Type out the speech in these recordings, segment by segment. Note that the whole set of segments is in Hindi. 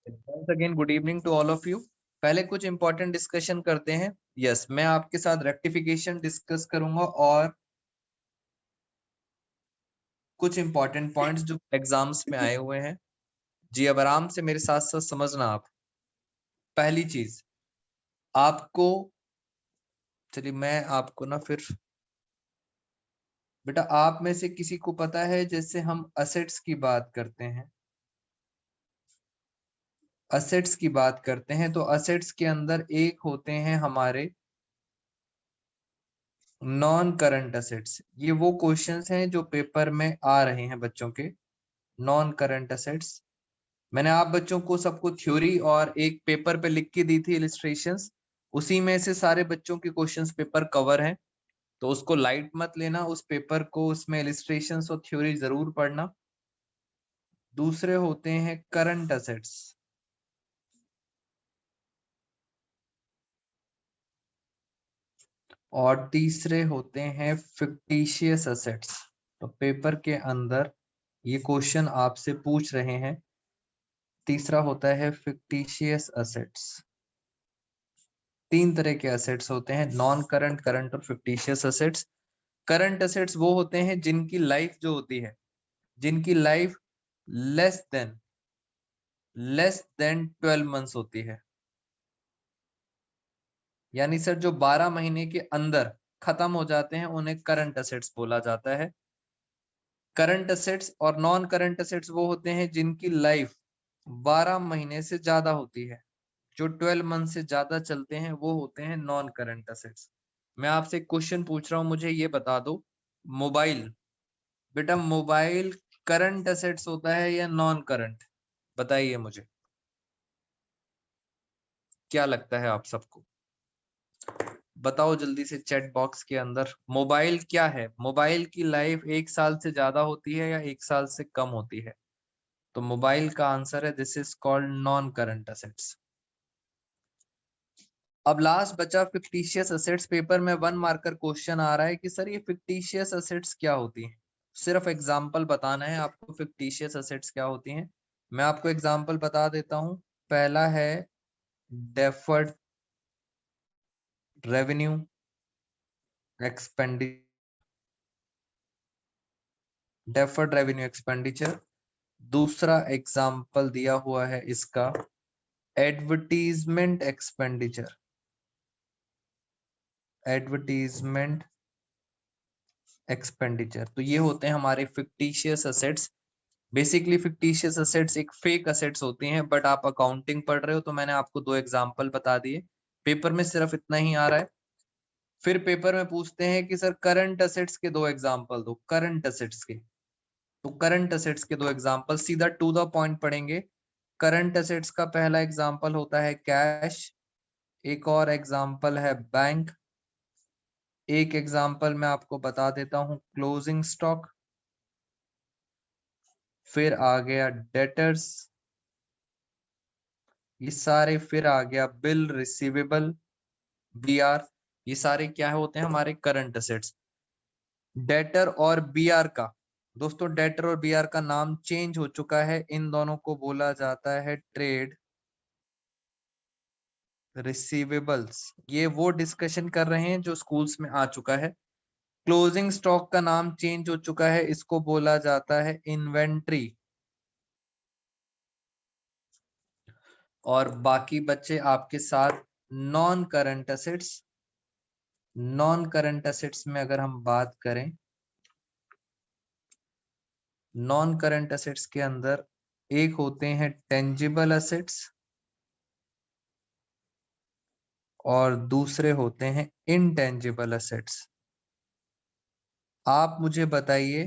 Once again, good evening to all of you. पहले कुछ इंपॉर्टेंट डिस्कशन करते हैं. यस, मैं आपके साथ रेक्टिफिकेशन डिस्कस करूंगा और कुछ इंपॉर्टेंट पॉइंट्स जो एग्जाम्स में आए हुए हैं. जी, अब आराम से मेरे साथ साथ समझना आप. पहली चीज आपको, चलिए मैं आपको ना फिर, बेटा आप में से किसी को पता है जैसे हम असेट्स की बात करते हैं, असेट्स की बात करते हैं तो असेट्स के अंदर एक होते हैं हमारे नॉन करंट असेट्स. ये वो क्वेश्चंस हैं जो पेपर में आ रहे हैं बच्चों के. नॉन करंट असेट्स मैंने आप बच्चों को सबको थ्योरी और एक पेपर पे लिख के दी थी इलिस्ट्रेशंस. उसी में से सारे बच्चों के क्वेश्चंस पेपर कवर हैं, तो उसको लाइट मत लेना. उस पेपर को, उसमें इलिस्ट्रेशंस और थ्योरी जरूर पढ़ना. दूसरे होते हैं करंट असेट्स और तीसरे होते हैं फिक्टिशियस असेट्स. तो पेपर के अंदर ये क्वेश्चन आपसे पूछ रहे हैं. तीसरा होता है फिक्टिशियस असेट्स. तीन तरह के असेट्स होते हैं, नॉन करंट, करंट और फिक्टिशियस असेट्स. करंट असेट्स वो होते हैं जिनकी लाइफ जो होती है, जिनकी लाइफ लेस देन 12 मंथ्स होती है. यानी सर जो 12 महीने के अंदर खत्म हो जाते हैं उन्हें करंट असेट्स बोला जाता है. करंट असेट्स और नॉन करंट असेट्स वो होते हैं जिनकी लाइफ 12 महीने से ज्यादा होती है. जो 12 मंथ से ज्यादा चलते हैं वो होते हैं नॉन करंट असेट्स. मैं आपसे एक क्वेश्चन पूछ रहा हूं, मुझे ये बता दो, मोबाइल, बेटा मोबाइल करंट असेट्स होता है या नॉन करंट? बताइए मुझे, क्या लगता है आप सबको? बताओ जल्दी से चैट बॉक्स के अंदर. मोबाइल क्या है? मोबाइल की लाइफ 1 साल से ज्यादा होती है या 1 साल से कम होती है? तो मोबाइल का आंसर है, this is called non current assets. अब लास्ट बचा फिक्टिशियस असेट्स. पेपर में 1 मार्कर क्वेश्चन आ रहा है कि सर ये फिक्टिशियस असेट्स क्या होती हैं. सिर्फ एग्जांपल बताना है आपको फिक्टिशियस असेट्स क्या होती हैं. मैं आपको एग्जांपल बता देता हूं. पहला है deferred revenue expenditure. Deferred revenue expenditure. दूसरा एग्जांपल दिया हुआ है इसका एडवर्टीजमेंट एक्सपेंडिचर. Advertisement expenditure. तो ये होते हैं हमारे fictitious assets. Basically fictitious assets एक फेक असेट्स होती हैं, बट आप अकाउंटिंग पढ़ रहे हो तो मैंने आपको 2 एग्जांपल बता दिए. पेपर में सिर्फ इतना ही आ रहा है. फिर पेपर में पूछते हैं कि सर करंट असेट्स के 2 एग्जांपल दो. करंट असेट्स के, तो करंट असेट्स के 2 एग्जांपल सीधा टू द पॉइंट पढ़ेंगे. करंट असेट्स का पहला एग्जांपल होता है कैश. एक और एग्जांपल है बैंक. एक एग्जांपल मैं आपको बता देता हूं क्लोजिंग स्टॉक. फिर आ गया डेटर्स. ये सारे, फिर आ गया बिल रिसीवेबल, बीआर. ये सारे क्या होते हैं हमारे करंट असेट्स. डेटर और बीआर का, दोस्तों डेटर और बीआर का नाम चेंज हो चुका है. इन दोनों को बोला जाता है ट्रेड रिसीवेबल्स. ये वो डिस्कशन कर रहे हैं जो स्कूल्स में आ चुका है. क्लोजिंग स्टॉक का नाम चेंज हो चुका है, इसको बोला जाता है इन्वेंट्री. और बाकी बच्चे आपके साथ non current assets. Non current assets में अगर हम बात करें, नॉन करंट असेट्स के अंदर एक होते हैं टेंजिबल असेट्स और दूसरे होते हैं इनटेंजिबल असेट्स. आप मुझे बताइए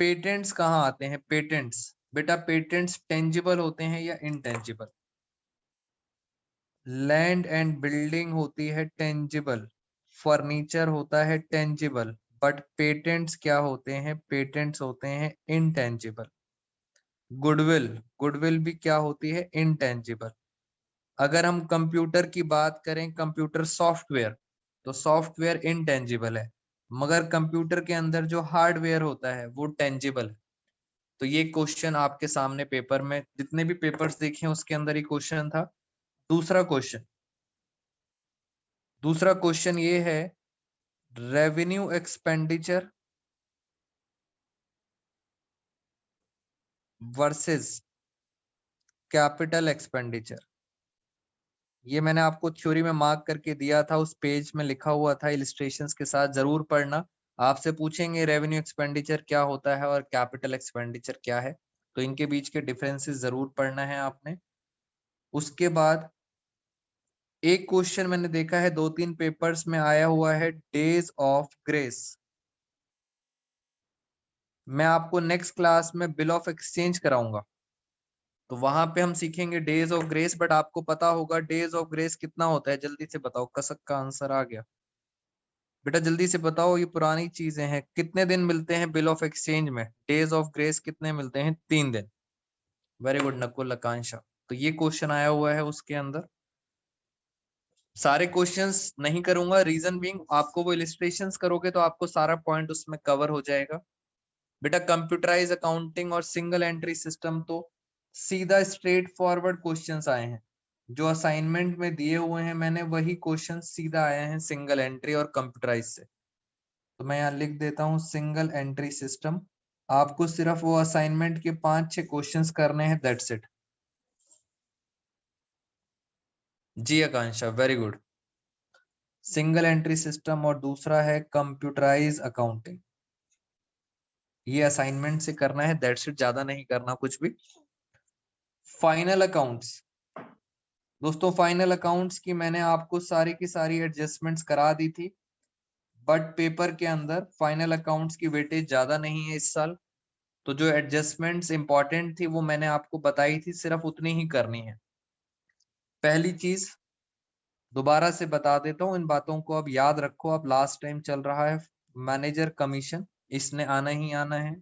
पेटेंट्स कहाँ आते हैं? पेटेंट्स, बेटा पेटेंट्स टेंजिबल होते हैं या इनटेंजिबल? लैंड एंड बिल्डिंग होती है टेंजिबल, फर्नीचर होता है टेंजिबल, बट पेटेंट्स क्या होते हैं? पेटेंट्स होते हैं इनटेंजिबल. गुडविल, गुडविल भी क्या होती है? इनटेंजिबल. अगर हम कंप्यूटर की बात करें, कंप्यूटर सॉफ्टवेयर, तो सॉफ्टवेयर इनटेंजिबल है, मगर कंप्यूटर के अंदर जो हार्डवेयर होता है वो टेंजिबल है. तो ये क्वेश्चन आपके सामने पेपर में, जितने भी पेपर्स देखे उसके अंदर ही क्वेश्चन था। दूसरा क्वेश्चन ये है, revenue expenditure versus capital expenditure. ये मैंने आपको थ्योरी में मार्क करके दिया था, उस पेज में लिखा हुआ था इलिस्ट्रेशंस के साथ, जरूर पढ़ना। आपसे पूछेंगे रेवेन्यू एक्सपेंडिचर क्या होता है और कैपिटल एक्सपेंडिचर क्या है, तो इनके बीच के डिफरेंसेस जरूर पढ़ना है आपने। उसके बाद एक क्वेश्चन मैंने देखा है 2-3 पेपर्स में आया हुआ है, डेज ऑफ ग्रेस। मैं आपको नेक्स्ट क्लास में बिल ऑफ एक्सचेंज कराऊंगा, तो वहां पे हम सीखेंगे डेज ऑफ ग्रेस। बट आपको पता होगा डेज ऑफ ग्रेस कितना होता है, जल्दी से बताओ। कसक का आंसर आ गया बेटा, जल्दी से बताओ। ये पुरानी चीजें हैं। कितने दिन मिलते हैं बिल ऑफ एक्सचेंज में? डेज ऑफ ग्रेस कितने मिलते हैं? 3 दिन। वेरी गुड नकुल आकांक्षा। तो ये क्वेश्चन आया हुआ है उसके अंदर। सारे क्वेश्चंस नहीं करूंगा, रीजन बीइंग आपको वो इलिस्ट्रेशंस करोगे तो आपको सारा पॉइंट उसमें कवर हो जाएगा। बेटा कंप्यूटराइज अकाउंटिंग और सिंगल एंट्री सिस्टम तो सीधा स्ट्रेट फॉरवर्ड क्वेश्चंस आए हैं, जो असाइनमेंट में दिए हुए हैं मैंने वही क्वेश्चन सीधा आए हैं सिंगल एंट्री और कंप्यूटराइज से। तो मैं यहाँ लिख देता हूँ सिंगल एंट्री सिस्टम। आपको सिर्फ वो असाइनमेंट के 5-6 क्वेश्चंस करने हैं, दैट्स इट। जी Akanksha, very good. Single entry system और दूसरा है कंप्यूटराइज अकाउंटिंग। ये असाइनमेंट से करना है, दैट्स इट, ज्यादा नहीं करना कुछ भी। फाइनल अकाउंट्स, दोस्तों फाइनल अकाउंट्स की मैंने आपको सारी की सारी एडजस्टमेंट्स करा दी थी, बट पेपर के अंदर फाइनल अकाउंट्स की वेटेज ज्यादा नहीं है इस साल। तो जो एडजस्टमेंट्स इंपॉर्टेंट थी वो मैंने आपको बताई थी, सिर्फ उतनी ही करनी है। पहली चीज दोबारा से बता देता हूँ, इन बातों को अब याद रखो। अब लास्ट टाइम चल रहा है मैनेजर कमीशन, इसने आना ही आना है।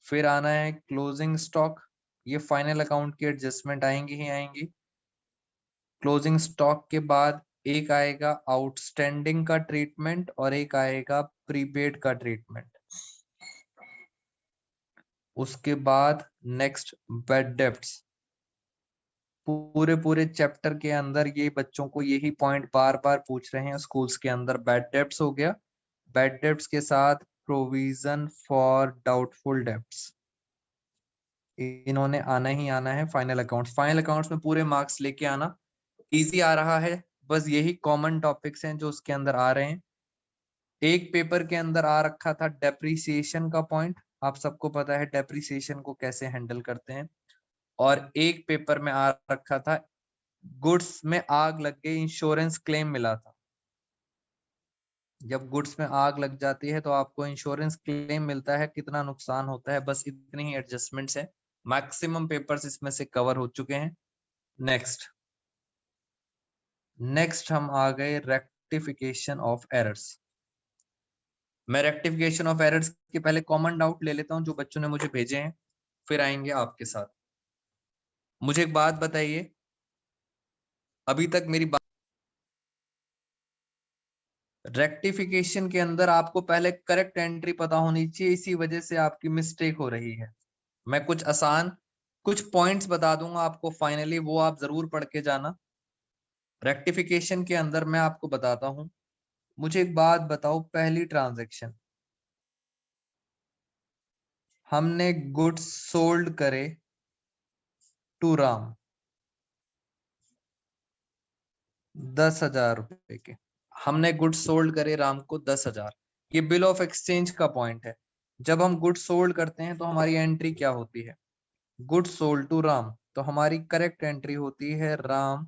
फिर आना है क्लोजिंग स्टॉक, ये फाइनल अकाउंट की एडजस्टमेंट आएंगी ही आएंगी। क्लोजिंग स्टॉक के बाद एक आएगा आउटस्टैंडिंग का ट्रीटमेंट और एक आएगा प्रीपेड का ट्रीटमेंट। उसके बाद नेक्स्ट बैड डेब्ट्स। पूरे चैप्टर के अंदर ये बच्चों को यही पॉइंट बार बार पूछ रहे हैं स्कूल्स के अंदर। बैड डेब्ट्स हो गया, बैड डेब्ट्स के साथ प्रोविजन फॉर डाउटफुल डेब्ट्स, इन्होंने आना ही आना है फाइनल अकाउंट्स। फाइनल अकाउंट्स में पूरे मार्क्स लेके आना, इजी आ रहा है, बस यही कॉमन टॉपिक्स हैं जो उसके अंदर आ रहे हैं। एक पेपर के अंदर आ रखा था डेप्रिसिएशन का पॉइंट, आप सबको पता है डेप्रिसिएशन को कैसे हैंडल करते हैं। और एक पेपर में आ रखा था गुड्स में आग लग गई, इंश्योरेंस क्लेम मिला था। जब गुड्स में आग लग जाती है तो आपको इंश्योरेंस क्लेम मिलता है, कितना नुकसान होता है, बस इतनी ही एडजस्टमेंट्स है। मैक्सिमम पेपर्स इसमें से कवर हो चुके हैं। नेक्स्ट हम आ गए रेक्टिफिकेशन ऑफ एरर्स। मैं रेक्टिफिकेशन ऑफ एरर्स के पहले कॉमन डाउट ले लेता हूं जो बच्चों ने मुझे भेजे हैं, फिर आएंगे आपके साथ। मुझे एक बात बताइए, अभी तक मेरी बात, रेक्टिफिकेशन के अंदर आपको पहले करेक्ट एंट्री पता होनी चाहिए, इसी वजह से आपकी मिस्टेक हो रही है। मैं कुछ आसान कुछ पॉइंट्स बता दूंगा आपको फाइनली, वो आप जरूर पढ़ के जाना। रेक्टिफिकेशन के अंदर मैं आपको बताता हूं। मुझे एक बात बताओ, पहली ट्रांजैक्शन हमने गुड्स सोल्ड करे टू राम 10,000 रुपए के, हमने गुड्स सोल्ड करे राम को 10,000। ये बिल ऑफ एक्सचेंज का पॉइंट है। जब हम गुड्स सोल्ड करते हैं तो हमारी एंट्री क्या होती है? गुड्स सोल्ड टू राम, तो हमारी करेक्ट एंट्री होती है Ram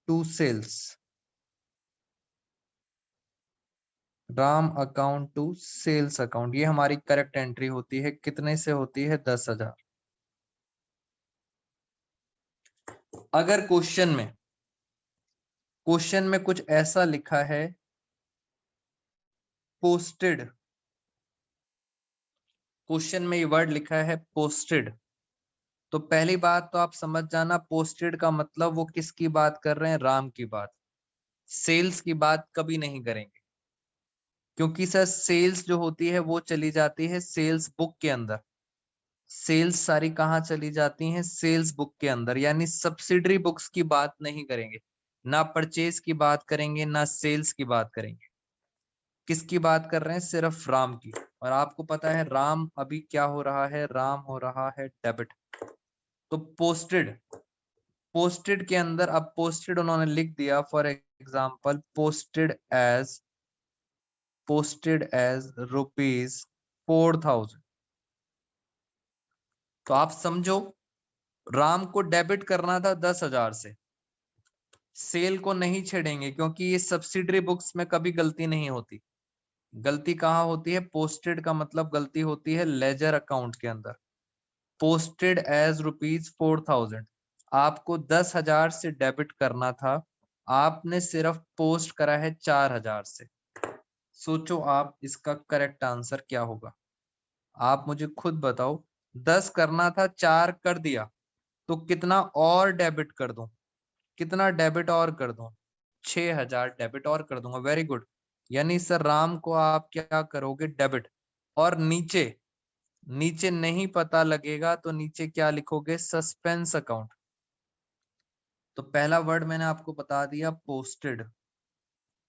to sales, Ram account to sales account. ये हमारी करेक्ट एंट्री होती है, कितने से होती है? 10,000। अगर क्वेश्चन में कुछ ऐसा लिखा है पोस्टेड, क्वेश्चन में ये वर्ड लिखा है पोस्टेड, तो पहली बात तो आप समझ जाना पोस्टेड का मतलब वो किसकी बात कर रहे हैं? राम की बात। सेल्स की बात कभी नहीं करेंगे। क्योंकि सर सेल्स जो होती है वो चली जाती है सेल्स बुक के अंदर। सेल्स सारी कहाँ चली जाती हैं? सेल्स बुक के अंदर, यानी सब्सिडरी बुक्स की बात नहीं करेंगे, ना परचेज की बात करेंगे, ना सेल्स की बात करेंगे। किसकी बात कर रहे हैं? सिर्फ राम की। और आपको पता है राम अभी क्या हो रहा है? राम हो रहा है डेबिट। तो पोस्टेड, पोस्टेड के अंदर अब पोस्टेड उन्होंने लिख दिया, फॉर एग्जाम्पल पोस्टेड एज ₹4,000। तो आप समझो राम को डेबिट करना था 10,000 से। सेल को नहीं छेड़ेंगे क्योंकि ये सब्सिडरी बुक्स में कभी गलती नहीं होती। गलती कहाँ होती है? पोस्टेड का मतलब गलती होती है लेजर अकाउंट के अंदर। पोस्टेड एज ₹4,000, आपको 10,000 से डेबिट करना था, आपने सिर्फ पोस्ट करा है 4,000 से। सोचो आप इसका करेक्ट आंसर क्या होगा? आप मुझे खुद बताओ। 10 करना था, 4 कर दिया, तो कितना और डेबिट कर दूं? कितना डेबिट और कर दूं? 6,000 डेबिट और कर दूंगा। Very good. यानी सर राम को आप क्या करोगे? डेबिट। और नीचे, नीचे नहीं पता लगेगा तो नीचे क्या लिखोगे? Suspense account. तो पहला वर्ड मैंने आपको बता दिया, पोस्टेड।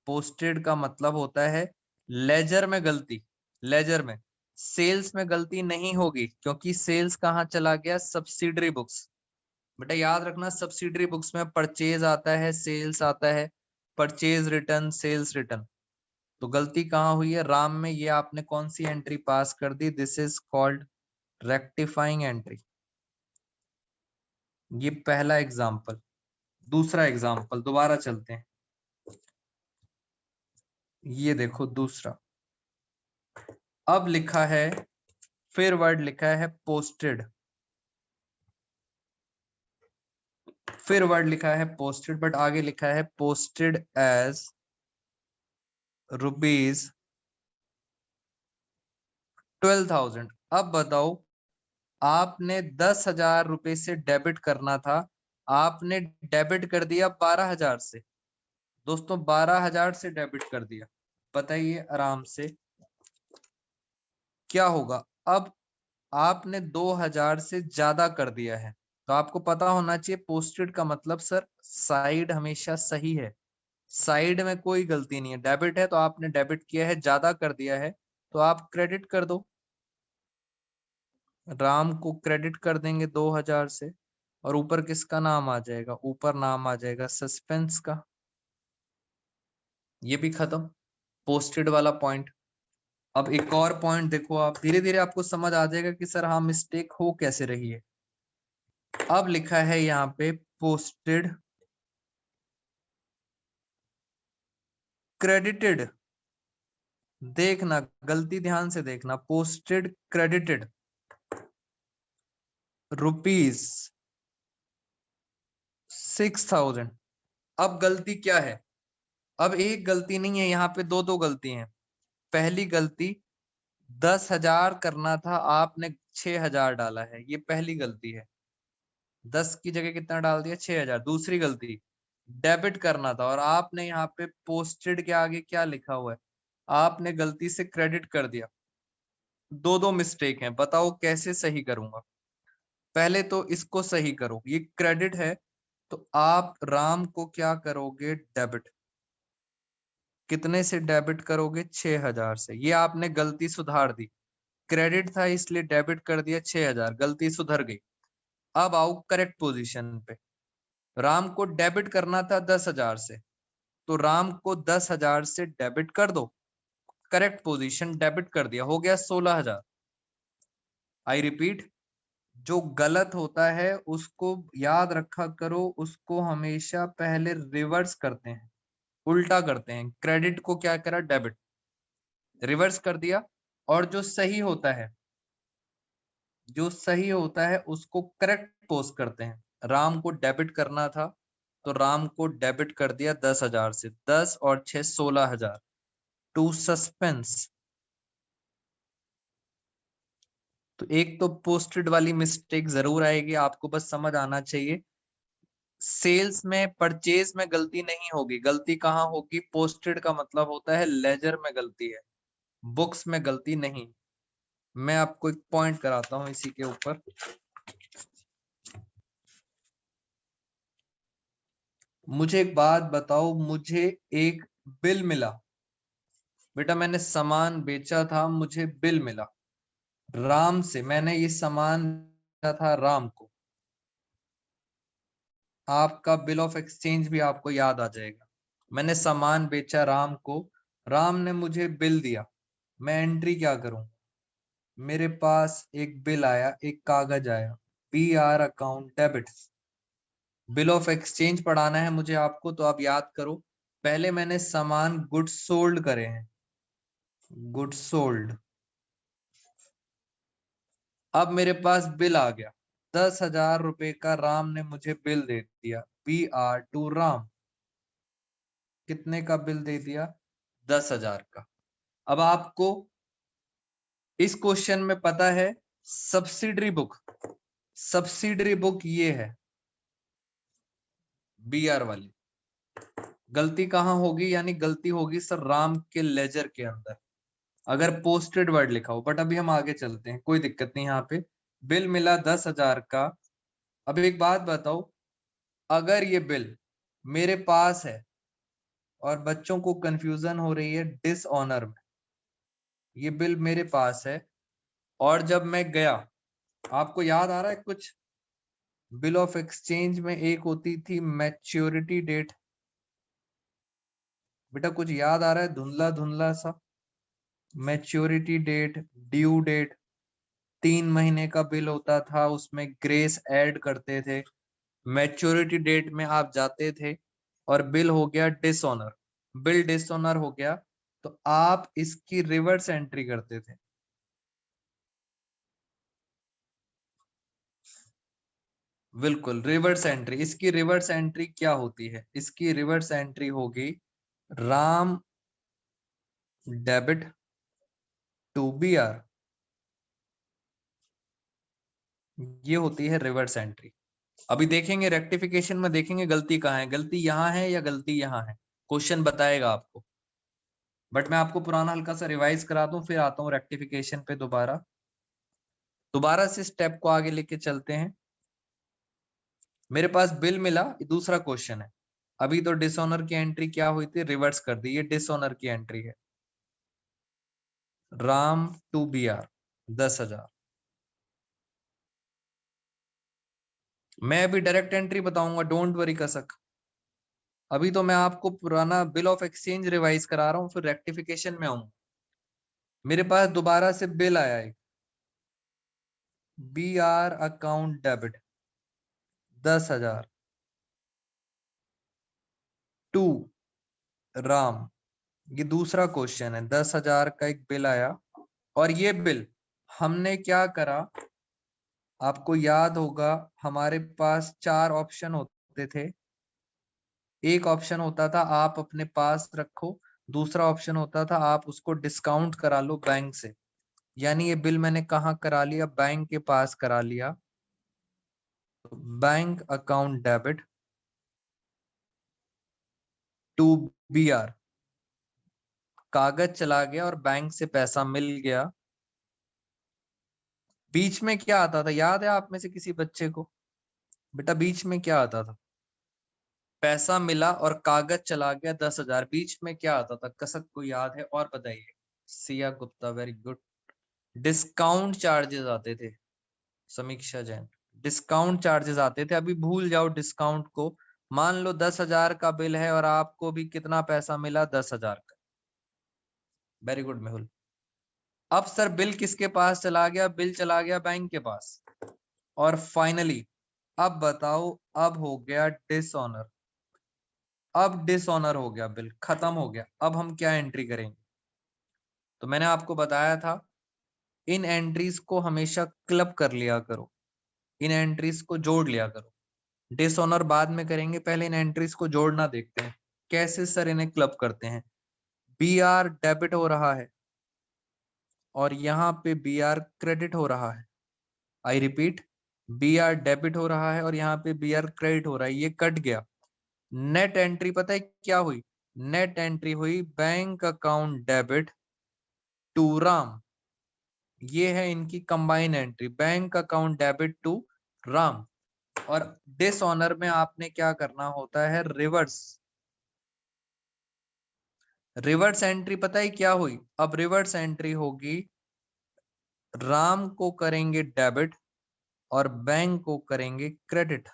पोस्टेड का मतलब होता है लेजर में गलती। लेजर में, सेल्स में गलती नहीं होगी क्योंकि सेल्स कहाँ चला गया? Subsidiary books. बेटा याद रखना, सब्सिडरी बुक्स में परचेज आता है, सेल्स आता है, परचेज रिटर्न, सेल्स रिटर्न। तो गलती कहाँ हुई है? राम में। ये आपने कौन सी एंट्री पास कर दी? This is called rectifying entry. ये पहला एग्जाम्पल। दूसरा एग्जाम्पल दोबारा चलते हैं। ये देखो दूसरा। अब लिखा है, फिर वर्ड लिखा है पोस्टेड। फिर वर्ड लिखा है पोस्टेड, बट आगे लिखा है पोस्टेड एज ₹12,000। अब बताओ, आपने 10,000 रुपए से डेबिट करना था, आपने डेबिट कर दिया 12,000 से। दोस्तों 12,000 से डेबिट कर दिया। बताइए आराम से क्या होगा? अब आपने 2,000 से ज्यादा कर दिया है। तो आपको पता होना चाहिए पोस्टेड का मतलब सर साइड हमेशा सही है, साइड में कोई गलती नहीं है। डेबिट है तो आपने डेबिट किया है, ज्यादा कर दिया है तो आप क्रेडिट कर दो। राम को क्रेडिट कर देंगे 2,000 से, और ऊपर किसका नाम आ जाएगा? ऊपर नाम आ जाएगा सस्पेंस का। ये भी खत्म, पोस्टेड वाला पॉइंट। अब एक और पॉइंट देखो, आप धीरे धीरे आपको समझ आ जाएगा कि सर हाँ मिस्टेक हो कैसे रही है। अब लिखा है यहाँ पे पोस्टेड क्रेडिटेड। देखना, गलती ध्यान से देखना, पोस्टेड क्रेडिटेड ₹6,000। अब गलती क्या है? अब एक गलती नहीं है, यहाँ पे दो दो गलती हैं। पहली गलती, 10,000 करना था, आपने 6,000 डाला है, ये पहली गलती है। 10 की जगह कितना डाल दिया? 6,000। दूसरी गलती, डेबिट करना था और आपने यहाँ पे पोस्टेड के आगे क्या लिखा हुआ है? आपने गलती से क्रेडिट कर दिया। दो दो मिस्टेक हैं, बताओ कैसे सही करूंगा? पहले तो इसको सही करो, ये क्रेडिट है तो आप राम को क्या करोगे? डेबिट। कितने से डेबिट करोगे? 6,000 से। ये आपने गलती सुधार दी, क्रेडिट था इसलिए डेबिट कर दिया 6,000, गलती सुधर गई। अब आओ करेक्ट पोजीशन पे। राम को डेबिट करना था 10,000 से, तो राम को 10,000 से डेबिट कर दो। करेक्ट पोजीशन, डेबिट कर दिया, हो गया 16,000। आई रिपीट, जो गलत होता है उसको याद रखा करो, उसको हमेशा पहले रिवर्स करते हैं, उल्टा करते हैं। क्रेडिट को क्या करा? डेबिट। रिवर्स कर दिया। और जो सही होता है, जो सही होता है उसको करेक्ट पोस्ट करते हैं। राम को डेबिट करना था तो राम को डेबिट कर दिया 10,000 से। 10 और 6 16,000। To suspense. तो एक तो पोस्टेड वाली मिस्टेक जरूर आएगी, आपको बस समझ आना चाहिए। सेल्स में, परचेज में गलती नहीं होगी। गलती कहाँ होगी? पोस्टेड का मतलब होता है लेजर में गलती है। बुक्स में गलती नहीं। मैं आपको एक पॉइंट कराता हूं इसी के ऊपर। मुझे एक बात बताओ, मुझे एक बिल मिला, बेटा मैंने सामान बेचा था, मुझे बिल मिला राम से, मैंने ये सामान बेचा था राम को। आपका बिल ऑफ एक्सचेंज भी आपको याद आ जाएगा। मैंने सामान बेचा राम को, राम ने मुझे बिल दिया, मैं एंट्री क्या करूं? मेरे पास एक बिल आया, एक कागज आया, PR account debit. Bill of exchange पढ़ाना है मुझे आपको, तो आप याद करो, पहले मैंने सामान गुड्स सोल्ड करे हैं, गुड्स सोल्ड। अब मेरे पास बिल आ गया, 10,000 रुपए का राम ने मुझे बिल दे दिया, PR टू राम। कितने का बिल दे दिया? 10,000 का। अब आपको इस क्वेश्चन में पता है सब्सिडरी बुक, सब्सिडरी बुक ये है BR वाली। गलती कहां होगी? यानी गलती होगी सर राम के लेजर के अंदर, अगर पोस्टेड वर्ड लिखा हो। बट अभी हम आगे चलते हैं, कोई दिक्कत नहीं। यहाँ पे बिल मिला 10,000 का। अब एक बात बताओ, अगर ये बिल मेरे पास है और बच्चों को कंफ्यूजन हो रही है डिसऑनर में, ये बिल मेरे पास है और जब मैं गया, आपको याद आ रहा है कुछ? बिल ऑफ एक्सचेंज में एक होती थी मैच्योरिटी डेट, बेटा कुछ याद आ रहा है? धुंधला धुंधला सा। मैच्योरिटी डेट, ड्यू डेट, 3 महीने का बिल होता था, उसमें ग्रेस ऐड करते थे। मैच्योरिटी डेट में आप जाते थे और बिल हो गया डिसऑनर, बिल डिसऑनर हो गया तो आप इसकी रिवर्स एंट्री करते थे। बिल्कुल रिवर्स एंट्री। इसकी रिवर्स एंट्री क्या होती है? इसकी रिवर्स एंट्री होगी राम डेबिट टू BR, ये होती है रिवर्स एंट्री। अभी देखेंगे रेक्टिफिकेशन में, देखेंगे गलती कहाँ है, गलती यहाँ है या गलती यहाँ है, क्वेश्चन बताएगा आपको। बट मैं आपको पुराना हल्का सा रिवाइज करा दूं, फिर आता हूँ रेक्टिफिकेशन पे। दोबारा से स्टेप को आगे लेके चलते हैं। मेरे पास बिल मिला, दूसरा क्वेश्चन है। अभी तो डिसऑनर की एंट्री क्या हुई थी? रिवर्स कर दी, ये डिसऑनर की एंट्री है। Ram to BR 10,000। मैं अभी डायरेक्ट एंट्री बताऊंगा, डोंट वरी कसक। अभी तो मैं आपको पुराना बिल ऑफ एक्सचेंज रिवाइज करा रहा हूँ, फिर रेक्टिफिकेशन में आऊंगा। मेरे पास दोबारा से बिल आया है, BR account debit 10,000 to Ram. ये दूसरा क्वेश्चन है, 10,000 का एक बिल आया और ये बिल हमने क्या करा? आपको याद होगा हमारे पास 4 ऑप्शन होते थे। एक ऑप्शन होता था आप अपने पास रखो, दूसरा ऑप्शन होता था आप उसको डिस्काउंट करा लो बैंक से। यानी ये बिल मैंने कहाँ करा लिया? बैंक के पास करा लिया। Bank account debit to BR, कागज चला गया और बैंक से पैसा मिल गया। बीच में क्या आता था? याद है आप में से किसी बच्चे को? बेटा बीच में क्या आता था? पैसा मिला और कागज चला गया 10,000, बीच में क्या आता था? कसक को याद है? और बताइए। Siya Gupta, very good. Discount charges आते थे। समीक्षा जैन, डिस्काउंट चार्जेस आते थे। अभी भूल जाओ डिस्काउंट को। मान लो 10,000 का बिल है और आपको भी कितना पैसा मिला? 10,000 का। Very good Mehul. अब सर बिल किसके पास चला गया? बिल चला गया बैंक के पास। और फाइनली अब बताओ, अब हो गया डिसऑनर। अब डिसऑनर हो गया, बिल खत्म हो गया। अब हम क्या एंट्री करेंगे? तो मैंने आपको बताया था इन एंट्रीज को हमेशा क्लब कर लिया करो, इन एंट्रीज को जोड़ लिया करो। डिसऑनर बाद में करेंगे, पहले इन एंट्रीज को जोड़ना देखते हैं कैसे सर इन्हें क्लब करते हैं। BR डेबिट हो रहा है और यहाँ पे BR क्रेडिट हो रहा है। आई रिपीट, BR डेबिट हो रहा है और यहाँ पे BR क्रेडिट हो रहा है। ये कट गया। नेट एंट्री पता है क्या हुई? नेट एंट्री हुई bank account debit to Ram, ये है इनकी combine entry, bank account debit to Ram. और डिसऑनर में आपने क्या करना होता है, रिवर्स। रिवर्स एंट्री पता है क्या हुई, अब रिवर्स एंट्री होगी, राम को करेंगे डेबिट और बैंक को करेंगे क्रेडिट।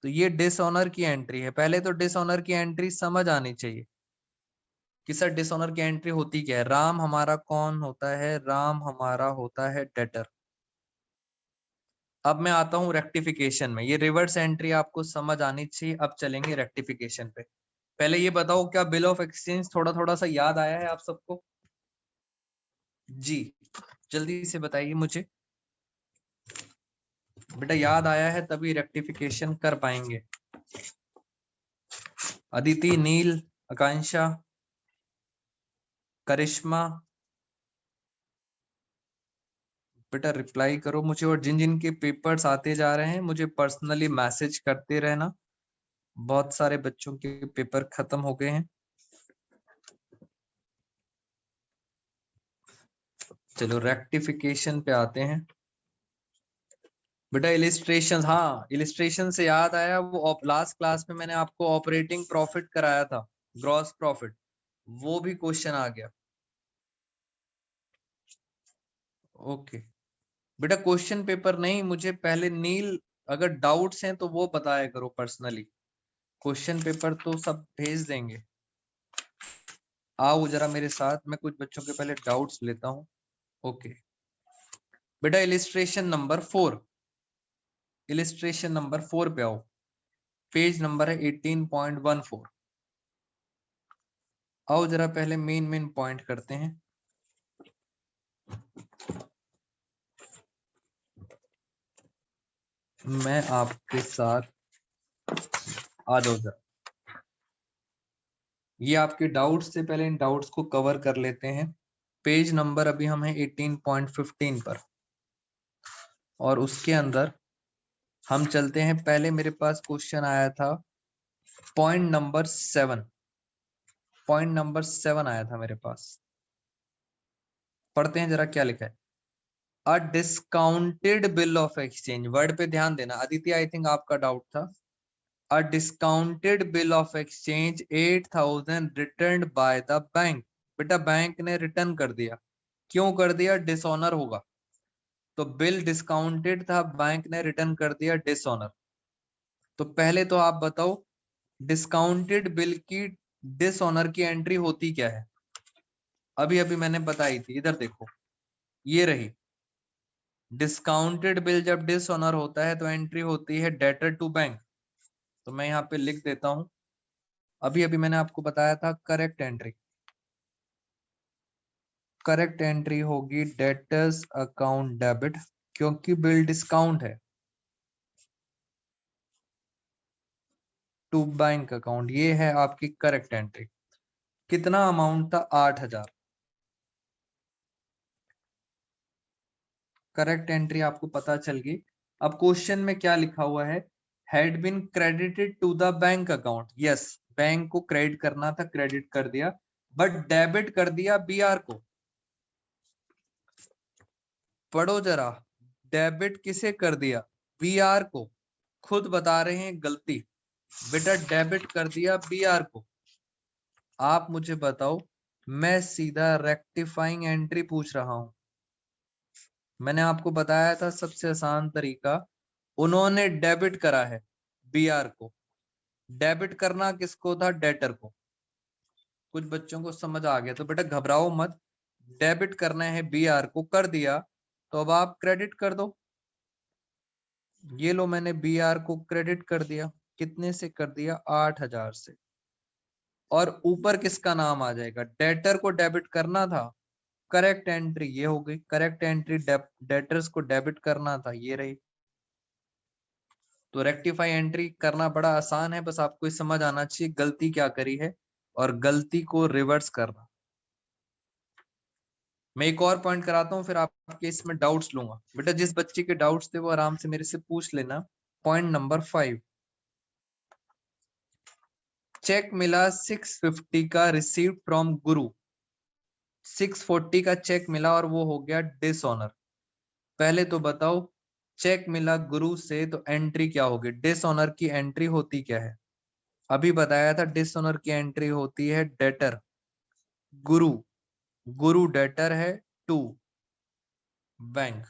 तो ये डिसऑनर की एंट्री है। पहले तो डिसऑनर की एंट्री समझ आनी चाहिए कि सर डिसऑनर की एंट्री होती क्या है। राम हमारा कौन होता है, राम हमारा होता है डेटर। अब मैं आता हूं रेक्टिफिकेशन में, ये रिवर्स एंट्री आपको समझ आनी चाहिए। अब चलेंगे रेक्टिफिकेशन पे। पहले ये बताओ क्या बिल ऑफ एक्सचेंज थोड़ा थोड़ा सा याद आया है आप सबको? जी जल्दी से बताइए मुझे। बेटा याद आया है तभी रेक्टिफिकेशन कर पाएंगे। अदिति, नील, आकांक्षा, करिश्मा, बेटा रिप्लाई करो मुझे। और जिन जिन के पेपर्स आते जा रहे हैं मुझे पर्सनली मैसेज करते रहना। बहुत सारे बच्चों के पेपर खत्म हो गए हैं। चलो रेक्टिफिकेशन पे आते हैं। बेटा इलिस्ट्रेशन, हाँ इलिस्ट्रेशन से याद आया, वो लास्ट क्लास में मैंने आपको ऑपरेटिंग प्रॉफिट कराया था, ग्रॉस प्रॉफिट, वो भी क्वेश्चन आ गया। ओके बेटा क्वेश्चन पेपर नहीं, मुझे पहले नील अगर डाउट्स हैं तो वो बताया करो पर्सनली। क्वेश्चन पेपर तो सब भेज देंगे। आओ जरा मेरे साथ, मैं कुछ बच्चों के पहले डाउट्स लेता हूँ। ओके बेटा इलिस्ट्रेशन नंबर 4, इलिस्ट्रेशन नंबर 4 पे आओ। पेज नंबर है 18.14। आओ जरा पहले मेन पॉइंट करते हैं। मैं आपके साथ आ जाओ जरा, ये आपके डाउट्स से पहले इन डाउट्स को कवर कर लेते हैं। पेज नंबर अभी हम हैं 18.15 पर, और उसके अंदर हम चलते हैं। पहले मेरे पास क्वेश्चन आया था पॉइंट नंबर 7, पॉइंट नंबर 7 आया था मेरे पास। पढ़ते हैं जरा क्या लिखा है। A discounted bill of exchange, word पे ध्यान देना। अदिति आई थिंक आपका डाउट था। A discounted bill of exchange 8,000 return by the bank. बेटा बैंक ने रिटर्न कर दिया, क्यों कर दिया, डिसऑनर होगा। तो बिल डिस्काउंटेड था, बैंक ने रिटर्न कर दिया डिसऑनर। तो पहले तो आप बताओ डिस्काउंटेड बिल की डिसऑनर की एंट्री होती क्या है। अभी अभी मैंने बताई थी, इधर देखो ये रही। डिस्काउंटेड बिल जब डिसऑनर होता है तो एंट्री होती है डेटर टू बैंक। तो मैं यहाँ पे लिख देता हूं, अभी अभी मैंने आपको बताया था करेक्ट एंट्री। करेक्ट एंट्री होगी डेटर्स अकाउंट डेबिट, क्योंकि बिल डिस्काउंट है, टू बैंक अकाउंट। ये है आपकी करेक्ट एंट्री। कितना अमाउंट था, 8,000। करेक्ट एंट्री आपको पता चल गई। अब क्वेश्चन में क्या लिखा हुआ है, had been credited to the bank account. Yes, bank को क्रेडिट करना था, क्रेडिट कर दिया, बट डेबिट कर दिया बीआर को। पढ़ो जरा, डेबिट किसे कर दिया, बीआर को। खुद बता रहे हैं गलती, बेटा डेबिट कर दिया बीआर को। आप मुझे बताओ, मैं सीधा रेक्टिफाइंग एंट्री पूछ रहा हूं। मैंने आपको बताया था सबसे आसान तरीका, उन्होंने डेबिट करा है बीआर को। डेबिट करना किसको था, डेटर को। कुछ बच्चों को समझ आ गया तो बेटा घबराओ मत। डेबिट करना है बीआर को, कर दिया तो अब आप क्रेडिट कर दो। ये लो मैंने बीआर को क्रेडिट कर दिया, कितने से कर दिया, 8,000 से। और ऊपर किसका नाम आ जाएगा, डेटर को डेबिट करना था। करेक्ट एंट्री ये हो गई, करेक्ट एंट्री डेटर्स को डेबिट करना था, ये रही। तो रेक्टिफाई एंट्री करना बड़ा आसान है, बस आपको समझ आना चाहिए गलती क्या करी है और गलती को रिवर्स करना। मैं एक और पॉइंट कराता हूँ, फिर आपके इसमें डाउट्स लूंगा। बेटा जिस बच्चे के डाउट्स थे वो आराम से मेरे से पूछ लेना। पॉइंट नंबर 5, चेक मिला 650 का रिसीव्ड फ्रॉम गुरु। 640 का चेक मिला और वो हो गया डिसऑनर। पहले तो बताओ, चेक मिला गुरु से तो एंट्री क्या होगी? डिसऑनर की एंट्री होती क्या है? अभी बताया था, डिसऑनर की एंट्री होती है डेटर। गुरु, गुरु डेटर है टू बैंक।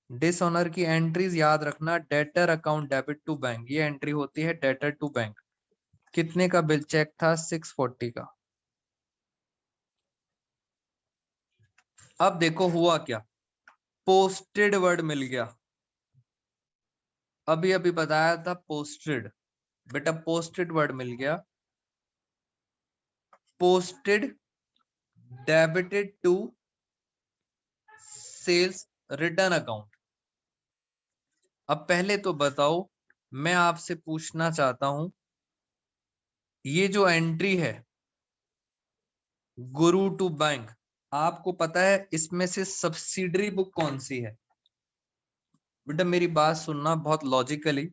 डिसऑनर की एंट्रीज याद रखना, debtor account debit to bank, ये एंट्री होती है डेटर टू बैंक। कितने का बिल चेक था? 640 का। अब देखो हुआ क्या, पोस्टेड वर्ड मिल गया। अभी अभी बताया था पोस्टेड, बेटा पोस्टेड वर्ड मिल गया। Posted debited to sales return account. अब पहले तो बताओ, मैं आपसे पूछना चाहता हूं, ये जो एंट्री है गुरु टू बैंक, आपको पता है इसमें से सब्सिडरी बुक कौन सी है? बेटा मेरी बात सुनना बहुत लॉजिकली,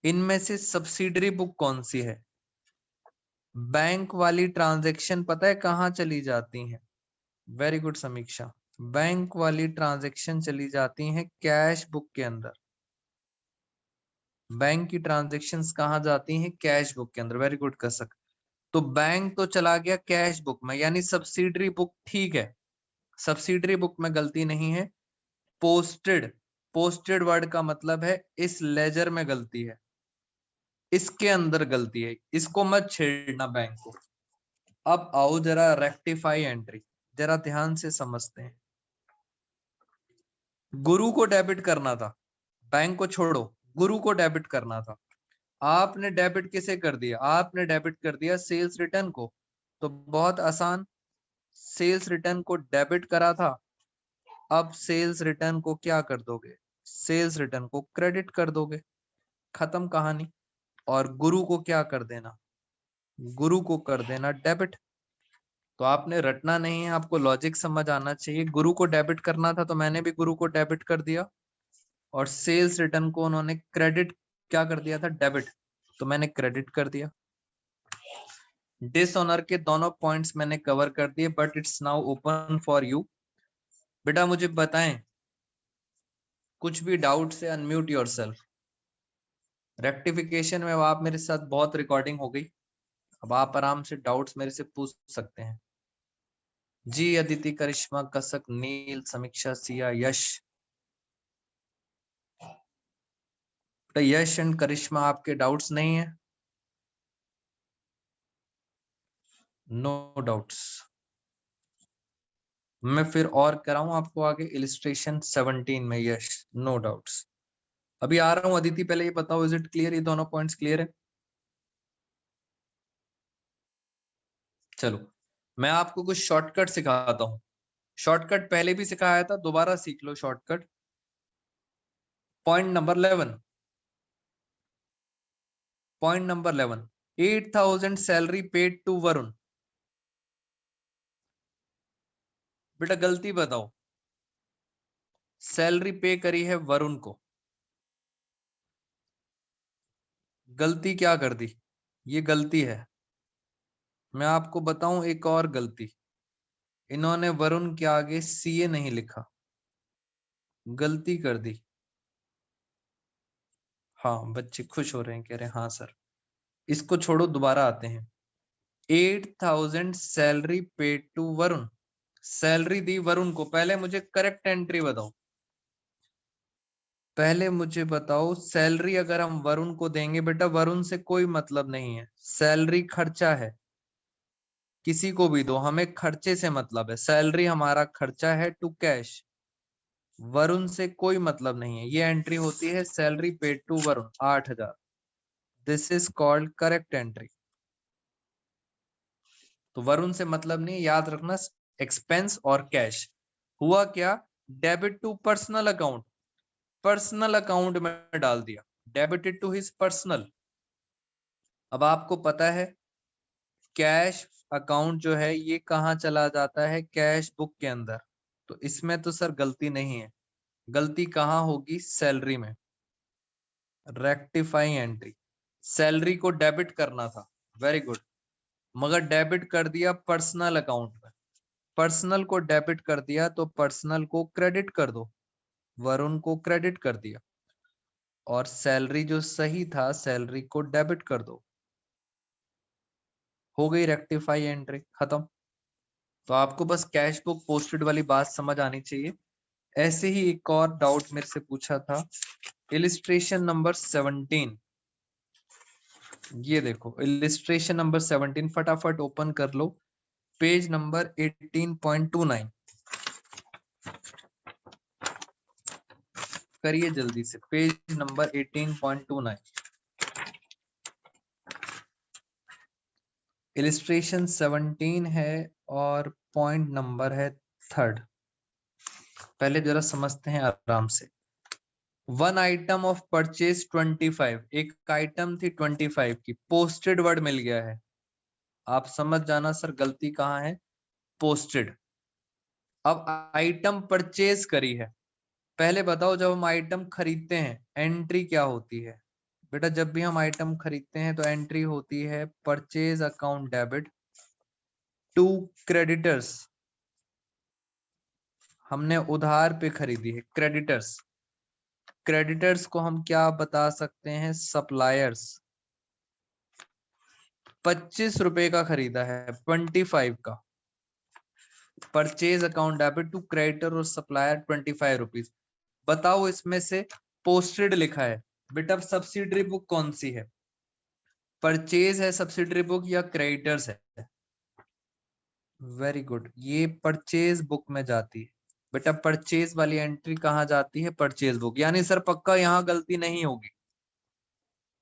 इनमें से सब्सिडरी बुक कौन सी है? बैंक वाली ट्रांजैक्शन पता है कहाँ चली जाती हैं? वेरी गुड समीक्षा। बैंक वाली ट्रांजैक्शन चली जाती हैं कैश बुक के अंदर। बैंक की ट्रांजैक्शंस कहाँ जाती हैं? कैश बुक के अंदर। वेरी गुड कसक। तो बैंक तो चला गया कैश बुक में, यानी सब्सिडरी बुक ठीक है, सब्सिडरी बुक में गलती नहीं है। पोस्टेड, पोस्टेड वर्ड का मतलब है इस लेजर में गलती है, इसके अंदर गलती है, इसको मत छेड़ना बैंक को। अब आओ जरा रेक्टिफाई एंट्री, जरा ध्यान से समझते हैं। गुरु को डेबिट करना था, बैंक को छोड़ो, गुरु को डेबिट करना था। आपने डेबिट किसे कर दिया? आपने डेबिट कर दिया सेल्स रिटर्न को। तो बहुत आसान, सेल्स रिटर्न को डेबिट करा था, अब सेल्स रिटर्न को क्या कर दोगे? सेल्स रिटर्न को क्रेडिट कर दोगे, खत्म कहानी। और गुरु को क्या कर देना? गुरु को कर देना डेबिट। तो आपने रटना नहीं है, आपको लॉजिक समझ आना चाहिए। गुरु को डेबिट करना था तो मैंने भी गुरु को डेबिट कर दिया, और सेल्स रिटर्न को उन्होंने क्रेडिट क्या कर दिया था? डेबिट, तो मैंने क्रेडिट कर दिया। डिसऑनर के दोनों पॉइंट्स मैंने कवर कर दिए, but it's now open for you. बेटा मुझे बताएं, कुछ भी डाउट से अनम्यूट योरसेल्फ। रेक्टिफिकेशन में आप मेरे साथ बहुत रिकॉर्डिंग हो गई, अब आप आराम से डाउट्स मेरे से पूछ सकते हैं। जी अदिति, करिश्मा, कसक, नील, समीक्षा, सिया, यश। बेटा यश एंड करिश्मा आपके डाउट्स नहीं है? No doubts. मैं फिर और कराऊं आपको आगे इलिस्ट्रेशन 17 में? Yes, no doubts. अभी आ रहा हूं अदिति, पहले ये बताओ इज इट क्लियर? ये दोनों पॉइंट्स क्लियर है? चलो मैं आपको कुछ शॉर्टकट सिखाता हूँ। शॉर्टकट पहले भी सिखाया था, दोबारा सीख लो shortcut. Point number 11, point number 11, 8,000 salary paid to Varun. बेटा गलती बताओ, सैलरी पे करी है वरुण को, गलती क्या कर दी? ये गलती है। मैं आपको बताऊं एक और गलती, इन्होंने वरुण के आगे सीए नहीं लिखा, गलती कर दी। हाँ बच्चे खुश हो रहे हैं, कह रहे हैं हाँ सर। इसको छोड़ो, दोबारा आते हैं। 8,000 salary paid to Varun, salary दी वरुण को। पहले मुझे करेक्ट एंट्री बताओ, पहले मुझे बताओ सैलरी अगर हम वरुण को देंगे, बेटा वरुण से कोई मतलब नहीं है, सैलरी खर्चा है, किसी को भी दो, हमें खर्चे से मतलब है, सैलरी हमारा खर्चा है टू कैश, वरुण से कोई मतलब नहीं है। ये एंट्री होती है salary paid to Varun 8,000, this is called correct entry. तो वरुण से मतलब नहीं, याद रखना एक्सपेंस और कैश। हुआ क्या, debit to personal account, personal account में डाल दिया, डेबिटेड टू हिज पर्सनल। अब आपको पता है कैश अकाउंट जो है ये कहाँ चला जाता है? कैश बुक के अंदर। तो इसमें तो सर गलती नहीं है, गलती कहाँ होगी? सैलरी में। रेक्टिफाइंग एंट्री, सैलरी को डेबिट करना था, वेरी गुड, मगर डेबिट कर दिया पर्सनल अकाउंट में। पर्सनल को डेबिट कर दिया तो पर्सनल को क्रेडिट कर दो, वरुण को क्रेडिट कर दिया, और सैलरी जो सही था सैलरी को डेबिट कर दो। हो गई रेक्टिफाई एंट्री, खत्म। तो आपको बस कैश बुक पोस्टेड वाली बात समझ आनी चाहिए। ऐसे ही एक और डाउट मेरे से पूछा था, इलिस्ट्रेशन नंबर 17। ये देखो इलिस्ट्रेशन नंबर 17, फटाफट ओपन कर लो, पेज नंबर 18.29। करिए जल्दी से, पेज नंबर 18.29। इलिस्ट्रेशन 17 है और पॉइंट नंबर है 3rd। पहले जरा समझते हैं आराम से। वन आइटम ऑफ परचेज 25, एक आइटम थी 25 की, पोस्टेड वर्ड मिल गया है। आप समझ जाना सर गलती कहाँ है, पोस्टेड। अब आइटम परचेज करी है। पहले बताओ जब हम आइटम खरीदते हैं एंट्री क्या होती है? बेटा जब भी हम आइटम खरीदते हैं तो एंट्री होती है purchase account debit to creditors. हमने उधार पे खरीदी है, क्रेडिटर्स। क्रेडिटर्स को हम क्या बता सकते हैं, सप्लायर्स। 25 रुपए का खरीदा है, 25 का। Purchase account debit to creditor और सप्लायर 25 रुपीज। बताओ इसमें से पोस्टेड लिखा है, बेटा सब्सिडरी बुक कौन सी है? परचेज है सब्सिडरी बुक या क्रेडिटर्स है? वेरी गुड, ये परचेज बुक में जाती है। बेटा परचेज वाली एंट्री कहाँ जाती है, परचेज बुक। यानी सर पक्का यहाँ गलती नहीं होगी?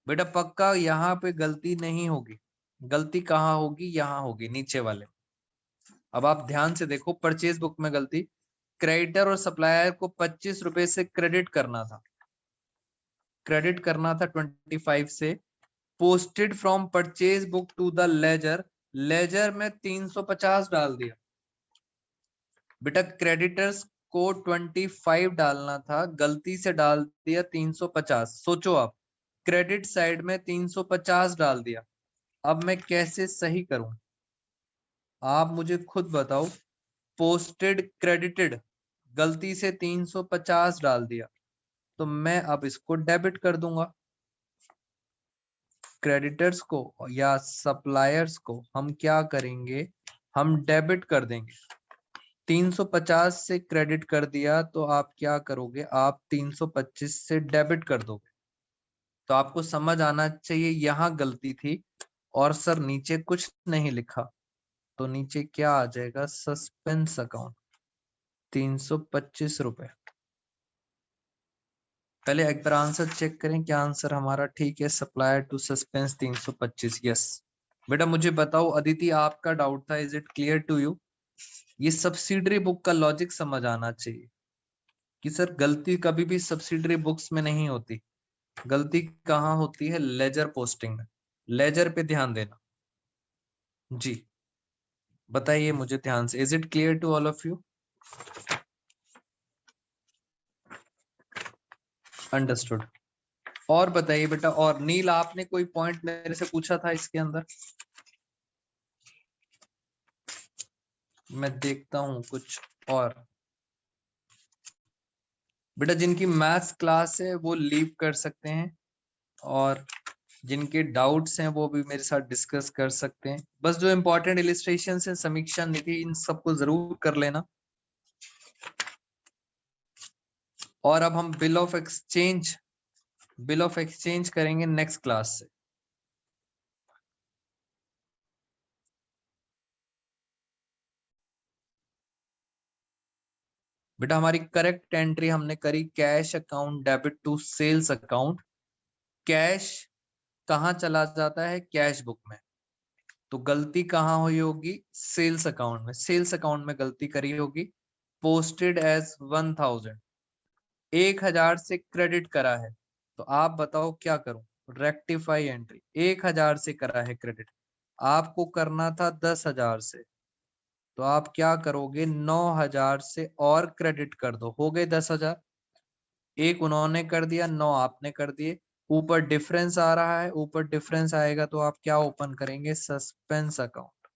बेटा पक्का यहाँ पे गलती नहीं होगी। गलती कहाँ होगी, यहाँ होगी नीचे वाले। अब आप ध्यान से देखो, परचेज बुक में गलती, क्रेडिटर और सप्लायर को 25 रुपए से क्रेडिट करना था, क्रेडिट करना था 25 से। Posted from purchase book to the ledger, ledger में 350 डाल दिया। बेटा क्रेडिटर्स को 25 डालना था, गलती से डाल दिया 350। सोचो आप, क्रेडिट साइड में 350 डाल दिया। अब मैं कैसे सही करूं, आप मुझे खुद बताओ। पोस्टेड क्रेडिटेड, गलती से 350 डाल दिया, तो मैं अब इसको डेबिट कर दूंगा। क्रेडिटर्स को या सप्लायर्स को हम क्या करेंगे, हम डेबिट कर देंगे। 350 से क्रेडिट कर दिया तो आप क्या करोगे, आप 325 से डेबिट कर दोगे। तो आपको समझ आना चाहिए यहाँ गलती थी, और सर नीचे कुछ नहीं लिखा, तो नीचे क्या आ जाएगा, सस्पेंस अकाउंट 325 रुपए। पहले एक बार आंसर चेक करें, क्या आंसर हमारा ठीक है, सप्लायर टू सस्पेंस 325, यस। बेटा मुझे बताओ अदिति, आपका डाउट था, is it clear to you? ये सब्सिडरी बुक का लॉजिक समझ आना चाहिए कि सर गलती कभी भी सब्सिडरी बुक्स में नहीं होती, गलती कहाँ होती है, लेजर पोस्टिंग में। लेजर पे ध्यान देना जी। बताइए मुझे ध्यान से, is it clear to all of you? Understood. और बताइए बेटा, और नील आपने कोई पॉइंट मेरे से पूछा था इसके अंदर? मैं देखता हूं कुछ और। बेटा जिनकी मैथ्स क्लास है वो लीव कर सकते हैं, और जिनके डाउट्स हैं वो भी मेरे साथ डिस्कस कर सकते हैं। बस जो इंपॉर्टेंट इलिस्ट्रेशन है, समीक्षा निधि, इन सबको जरूर कर लेना। और अब हम बिल ऑफ एक्सचेंज करेंगे नेक्स्ट क्लास से। बेटा हमारी करेक्ट एंट्री हमने करी, cash account debit to sales account. Cash कहाँ चला जाता है, कैश बुक में। तो गलती कहाँ हुई होगी, सेल्स अकाउंट में। सेल्स अकाउंट में गलती करी होगी। पोस्टेड एज 1000, 1000 से क्रेडिट करा है, तो आप बताओ क्या करूं, रेक्टिफाई एंट्री। 1000 से करा है क्रेडिट, आपको करना था 10,000 से, तो आप क्या करोगे, 9,000 से और क्रेडिट कर दो, हो गए 10,000। एक उन्होंने कर दिया, 9 आपने कर दिए। ऊपर डिफरेंस आ रहा है, ऊपर डिफरेंस आएगा तो आप क्या ओपन करेंगे, सस्पेंस अकाउंट।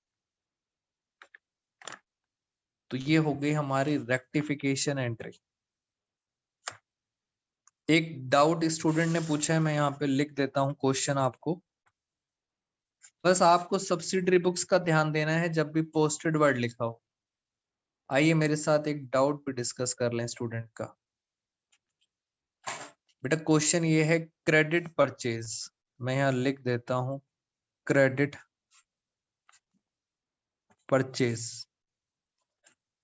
तो ये हो गई हमारी रेक्टिफिकेशन एंट्री। एक डाउट स्टूडेंट ने पूछा है, मैं यहाँ पे लिख देता हूँ क्वेश्चन आपको। बस आपको सब्सिडरी बुक्स का ध्यान देना है जब भी पोस्टेड वर्ड लिखा हो। आइए मेरे साथ एक डाउट भी डिस्कस कर लें स्टूडेंट का। बेटा क्वेश्चन ये है क्रेडिट परचेज, मैं यहाँ लिख देता हूँ क्रेडिट परचेज।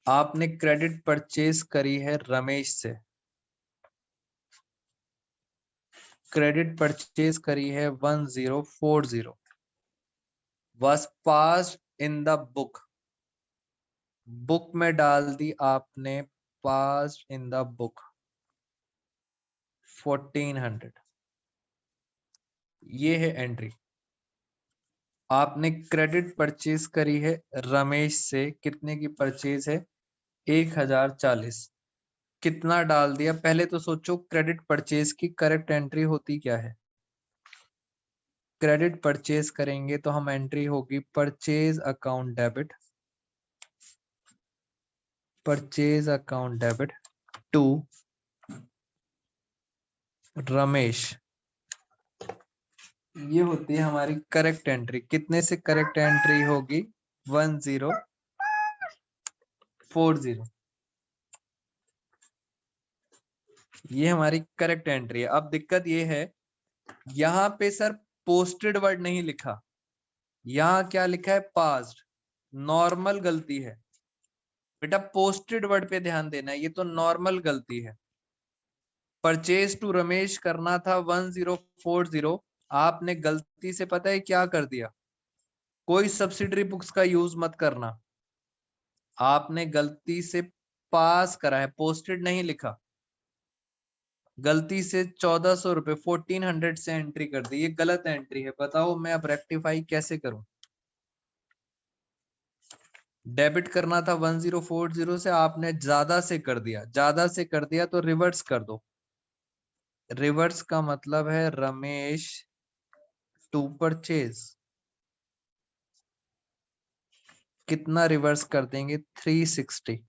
आपने क्रेडिट परचेज करी है रमेश से, क्रेडिट परचेज करी है 1040, was passed in the book, book में डाल दी आपने पास इन द बुक 1400। ये है एंट्री। आपने क्रेडिट परचेज करी है रमेश से, कितने की परचेज है 1040, कितना डाल दिया। पहले तो सोचो क्रेडिट परचेज की करेक्ट एंट्री होती क्या है। क्रेडिट परचेज करेंगे तो हम एंट्री होगी purchase account debit, purchase account debit to Ramesh. ये होती है हमारी करेक्ट एंट्री। कितने से करेक्ट एंट्री होगी 1040। ये हमारी करेक्ट एंट्री है। अब दिक्कत ये है यहाँ पे सर पोस्टेड वर्ड नहीं लिखा, यहाँ क्या लिखा है पास्ट। नॉर्मल गलती है बेटा, पोस्टेड वर्ड पे ध्यान देना है, ये तो नॉर्मल गलती है। परचेज टू रमेश करना था 1040, आपने गलती से पता है क्या कर दिया। कोई सब्सिडरी बुक्स का यूज मत करना, आपने गलती से पास करा है, पोस्टेड नहीं लिखा। गलती से 1400 रुपए 1400 से एंट्री कर दी, ये गलत एंट्री है। बताओ मैं अब रेक्टिफाई कैसे करूं। डेबिट करना था 1040 से, आपने ज्यादा से कर दिया, ज्यादा से कर दिया तो रिवर्स कर दो। रिवर्स का मतलब है रमेश टू परचेज। कितना रिवर्स कर देंगे 360,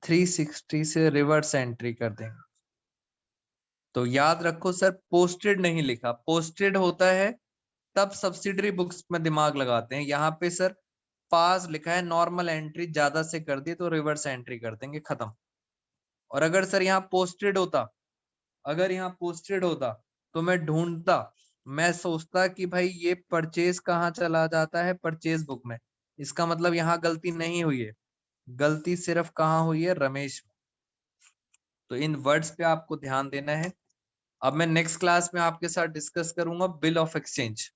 360 से रिवर्स एंट्री कर देंगे। तो याद रखो सर पोस्टेड नहीं लिखा, पोस्टेड होता है तब सब्सिडरी बुक्स में दिमाग लगाते हैं। यहाँ पे सर पास लिखा है, नॉर्मल एंट्री ज्यादा से कर दी तो रिवर्स एंट्री कर देंगे, खत्म। और अगर सर यहाँ पोस्टेड होता, अगर यहाँ पोस्टेड होता तो मैं ढूंढता, मैं सोचता कि भाई ये परचेज कहाँ चला जाता है परचेज बुक में, इसका मतलब यहाँ गलती नहीं हुई है, गलती सिर्फ कहाँ हुई है रमेश में। तो इन वर्ड्स पे आपको ध्यान देना है। अब मैं नेक्स्ट क्लास में आपके साथ डिस्कस करूंगा बिल ऑफ एक्सचेंज।